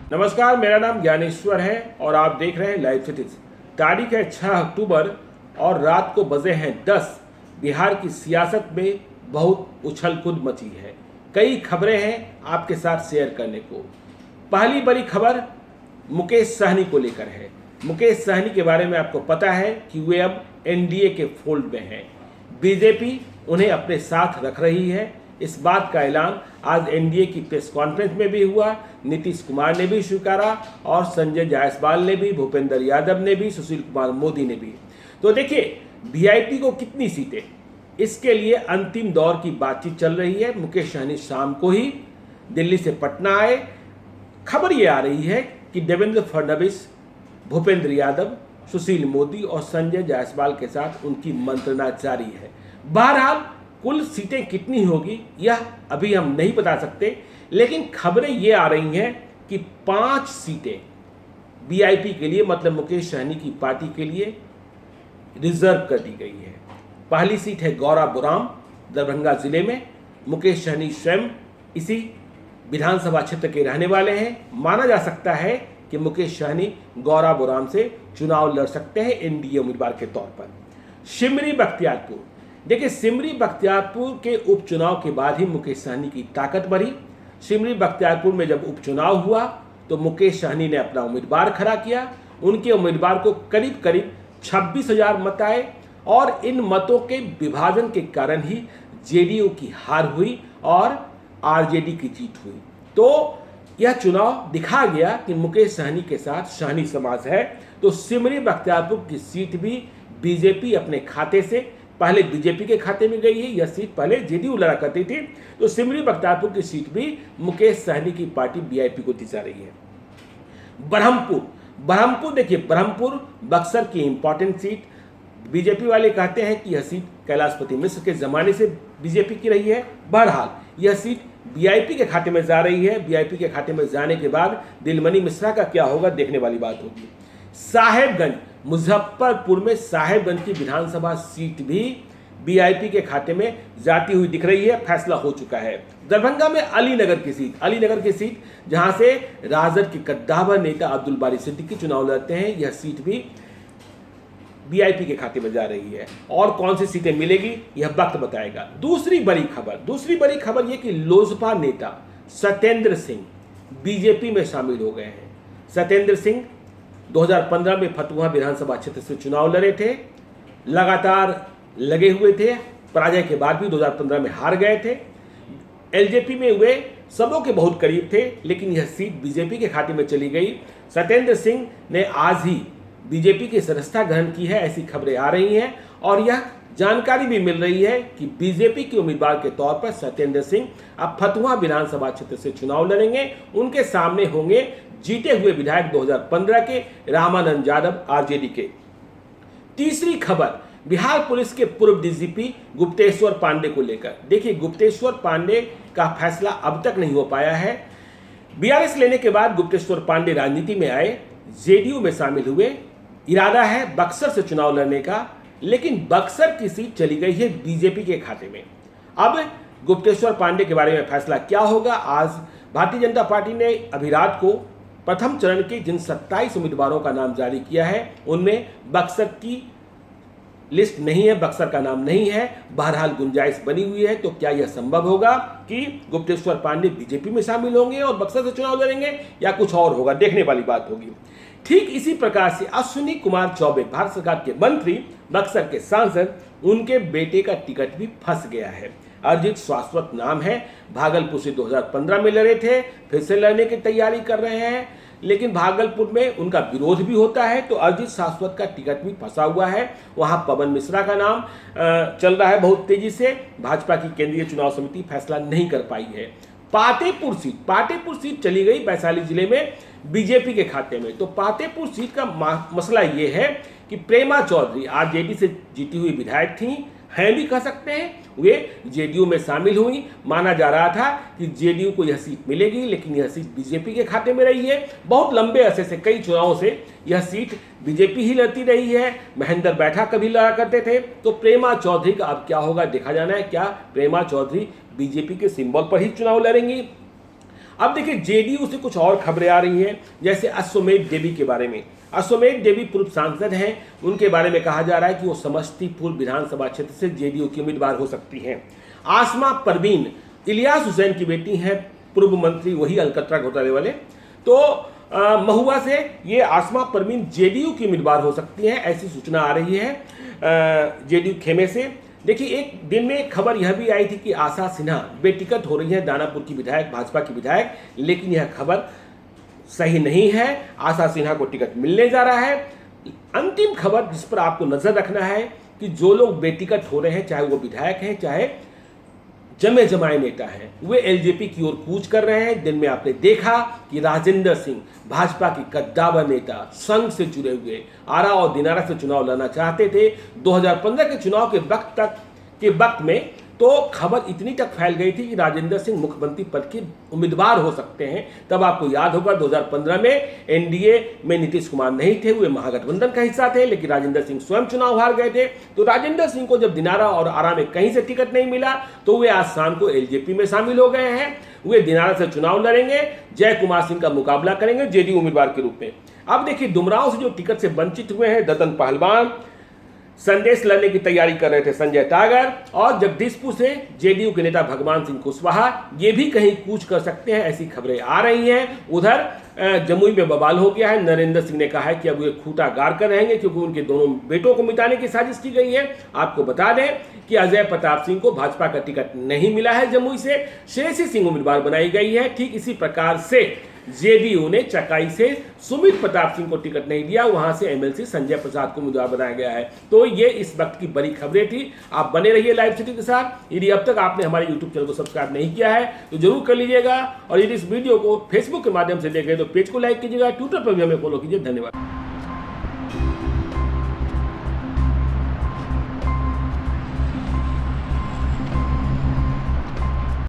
नमस्कार, मेरा नाम ज्ञानेश्वर है और आप देख रहे हैं लाइव सिटीज। तारीख है 6 अक्टूबर और रात को बजे हैं 10। बिहार की सियासत में बहुत उछल कूद मची है। कई खबरें हैं आपके साथ शेयर करने को। पहली बड़ी खबर मुकेश सहनी को लेकर है। मुकेश सहनी के बारे में आपको पता है कि वे अब एनडीए के फोल्ड में हैं। बीजेपी उन्हें अपने साथ रख रही है। इस बात का ऐलान आज एनडीए की प्रेस कॉन्फ्रेंस में भी हुआ। नीतीश कुमार ने भी स्वीकारा और संजय जायसवाल ने भी, भूपेंद्र यादव ने भी, सुशील कुमार मोदी ने भी। तो देखिए, वीआईपी को कितनी सीटें, इसके लिए अंतिम दौर की बातचीत चल रही है। मुकेश सहनी शाम को ही दिल्ली से पटना आए। खबर ये आ रही है कि देवेंद्र फडणवीस, भूपेंद्र यादव, सुशील मोदी और संजय जायसवाल के साथ उनकी मंत्रणा जारी है। बहरहाल कुल सीटें कितनी होगी यह अभी हम नहीं बता सकते, लेकिन खबरें ये आ रही हैं कि 5 सीटें वीआईपी के लिए, मतलब मुकेश सहनी की पार्टी के लिए रिजर्व कर दी गई है। पहली सीट है गौराबोराम, दरभंगा जिले में। मुकेश सहनी स्वयं इसी विधानसभा क्षेत्र के रहने वाले हैं। माना जा सकता है कि मुकेश सहनी गौराबोराम से चुनाव लड़ सकते हैं एनडीए उम्मीदवार के तौर पर। सिमरी बख्तियारपुर, देखिए, सिमरी बख्तियारपुर के उपचुनाव के बाद ही मुकेश सहनी की ताकत बढ़ी। सिमरी बख्तियारपुर में जब उपचुनाव हुआ तो मुकेश सहनी ने अपना उम्मीदवार खड़ा किया। उनके उम्मीदवार को करीब करीब 26,000 मत आए और इन मतों के विभाजन के कारण ही जेडीयू की हार हुई और आरजेडी की जीत हुई। तो यह चुनाव दिखा गया कि मुकेश सहनी के साथ सहनी समाज है। तो सिमरी बख्तियारपुर की सीट भी बीजेपी अपने खाते से, पहले बीजेपी के खाते में गई है। यह सीट पहले जेडीयू लड़ा करती थी। तो सिमरी बख्तियारपुर की सीट भी मुकेश सहनी की पार्टी वीआईपी को दी जा रही है। ब्रह्मपुर, देखिए, ब्रह्मपुर बक्सर की इंपॉर्टेंट सीट। बीजेपी वाले कहते हैं कि यह सीट कैलाशपति मिश्र के जमाने से बीजेपी की रही है। बहरहाल यह सीट वीआईपी के खाते में जा रही है। वीआईपी के खाते में जाने के बाद दिलमणि मिश्रा का क्या होगा, देखने वाली बात होगी। साहेबगंज, मुजफ्फरपुर में साहेबगंज की विधानसभा सीट भी वीआईपी के खाते में जाती हुई दिख रही है। फैसला हो चुका है। दरभंगा में अलीनगर की सीट जहां से राजद के कद्दावर नेता अब्दुल बारी सिद्दीकी चुनाव लड़ते हैं, यह सीट भी वीआईपी के खाते में जा रही है। और कौन सी सीटें मिलेगी यह वक्त बताएगा। दूसरी बड़ी खबर यह कि लोजपा नेता सत्येंद्र सिंह बीजेपी में शामिल हो गए हैं। सत्येंद्र सिंह 2015 में फतुहा विधानसभा क्षेत्र से चुनाव लड़े थे, लगातार लगे हुए थे। पराजय के बाद भी 2015 में हार गए थे। एलजेपी में वे सबों के बहुत करीब थे, लेकिन यह सीट बीजेपी के खाते में चली गई। सत्येंद्र सिंह ने आज ही बीजेपी की सदस्यता ग्रहण की है, ऐसी खबरें आ रही हैं। और यह जानकारी भी मिल रही है कि बीजेपी के उम्मीदवार के तौर पर सत्येंद्र सिंह अब फतुहा विधानसभा क्षेत्र से चुनाव लड़ेंगे। उनके सामने होंगे जीते हुए विधायक 2015 के रामानंद यादव आरजेडी के। तीसरी खबर बिहार पुलिस के पूर्व डीजीपी गुप्तेश्वर पांडे को लेकर। देखिए, गुप्तेश्वर पांडे का फैसला अब तक नहीं हो पाया है। बीआरएस लेने के बाद गुप्तेश्वर पांडे राजनीति में आए, जेडीयू में शामिल हुए। इरादा है बक्सर से चुनाव लड़ने का, लेकिन बक्सर की सीट चली गई है बीजेपी के खाते में। अब गुप्तेश्वर पांडे के बारे में फैसला क्या होगा। आज भारतीय जनता पार्टी ने अभी रात को प्रथम चरण के जिन 27 उम्मीदवारों का नाम जारी किया है, उनमें बक्सर की लिस्ट नहीं है, बक्सर का नाम नहीं है। बहरहाल गुंजाइश बनी हुई है। तो क्या यह संभव होगा कि गुप्तेश्वर पांडे बीजेपी में शामिल होंगे और बक्सर से चुनाव लड़ेंगे, या कुछ और होगा, देखने वाली बात होगी। ठीक इसी प्रकार से अश्विनी कुमार चौबे, भारत सरकार के मंत्री, बक्सर के सांसद, उनके बेटे का टिकट भी फंस गया है। अरिजीत शाश्वत नाम है, भागलपुर से 2015 में लड़े थे, फिर से लड़ने की तैयारी कर रहे हैं, लेकिन भागलपुर में उनका विरोध भी होता है। तो अरिजीत शाश्वत का टिकट भी फंसा हुआ है। वहां पवन मिश्रा का नाम चल रहा है बहुत तेजी से। भाजपा की केंद्रीय चुनाव समिति फैसला नहीं कर पाई है। पातेपुर सीट चली गई वैशाली जिले में बीजेपी के खाते में। तो पातेपुर सीट का मसला ये है कि प्रेमा चौधरी आरजेडी से जीती हुई विधायक थी, हैं भी कह सकते हैं। वे जेडीयू में शामिल हुई। माना जा रहा था कि जेडीयू को यह सीट मिलेगी, लेकिन यह सीट बीजेपी के खाते में रही है। बहुत लंबे अरसे से, कई चुनावों से यह सीट बीजेपी ही लड़ती रही है। महेंद्र बैठा कभी लड़ा करते थे। तो प्रेमा चौधरी का अब क्या होगा, देखा जाना है। क्या प्रेमा चौधरी बीजेपी के सिंबल पर ही चुनाव लड़ेंगी? अब देखिए जेडीयू से कुछ और खबरें आ रही हैं, जैसे अश्वमेध देवी के बारे में। अश्वमेध देवी पूर्व सांसद हैं, उनके बारे में कहा जा रहा है कि वो समस्तीपुर विधानसभा क्षेत्र से जेडीयू की उम्मीदवार हो सकती हैं। आसमा परवीन इलियास हुसैन की बेटी हैं, पूर्व मंत्री, वही अलकतरा घोटाले वाले। तो महुआ से ये आसमा परवीन जेडीयू की उम्मीदवार हो सकती हैं, ऐसी सूचना आ रही है जेडीयू खेमे से। देखिए एक दिन में खबर यह भी आई थी कि आशा सिन्हा बेटिकट हो रही है, दानापुर की विधायक, भाजपा की विधायक, लेकिन यह खबर सही नहीं है। आशा सिन्हा को टिकट मिलने जा रहा है। अंतिम खबर जिस पर आपको नजर रखना है कि जो लोग बेटिकट हो रहे हैं, चाहे वो विधायक हैं, चाहे जमे जमाए नेता हैं, वे एलजेपी की ओर कूच कर रहे हैं। दिन में आपने देखा कि राजेंद्र सिंह, भाजपा की कद्दावर नेता, संघ से जुड़े हुए, आरा और दिनारा से चुनाव लड़ना चाहते थे। 2015 के चुनाव के वक्त में तो खबर इतनी तक फैल गई थी कि राजेंद्र सिंह मुख्यमंत्री पद के उम्मीदवार हो सकते हैं। तब आपको याद होगा 2015 में एनडीए में नीतीश कुमार नहीं थे, वे महागठबंधन का हिस्सा थे, लेकिन राजेंद्र सिंह स्वयं चुनाव हार गए थे। तो राजेंद्र सिंह को जब दिनारा और आरा में कहीं से टिकट नहीं मिला तो वे आज शाम को एलजेपी में शामिल हो गए हैं। वे दिनारा से चुनाव लड़ेंगे, जय कुमार सिंह का मुकाबला करेंगे जेडीयू उम्मीदवार के रूप में। अब देखिए डुमरांव से जो टिकट से वंचित हुए हैं ददन पहलवान, संदेश लड़ने की तैयारी कर रहे थे संजय टागर, और जगदीशपुर से जेडीयू के नेता भगवान सिंह कुशवाहा, ये भी कहीं कूच कर सकते हैं, ऐसी खबरें आ रही हैं। उधर जमुई में बवाल हो गया है। नरेंद्र सिंह ने कहा है कि अब वे खूंटा गाड़ कर रहेंगे क्योंकि उनके दोनों बेटों को मिटाने की साजिश की गई है। आपको बता दें कि अजय प्रताप सिंह को भाजपा का टिकट नहीं मिला है, जमुई से श्रेयसी सिंह उम्मीदवार बनाई गई है। ठीक इसी प्रकार से जेडीयू ने चकाई से सुमित प्रताप सिंह को टिकट नहीं दिया, वहां से एमएलसी संजय प्रसाद को उम्मीदवार बनाया गया है। तो ये इस वक्त की बड़ी खबरें थी। आप बने रहिए लाइव सिटी के साथ। यदि अब तक आपने हमारे यूट्यूब चैनल को सब्सक्राइब नहीं किया है तो जरूर कर लीजिएगा, और यदि इस वीडियो को फेसबुक के माध्यम से देख रहे हैं तो पेज को लाइक कीजिएगा, ट्विटर पर भी हमें फॉलो कीजिए। धन्यवाद।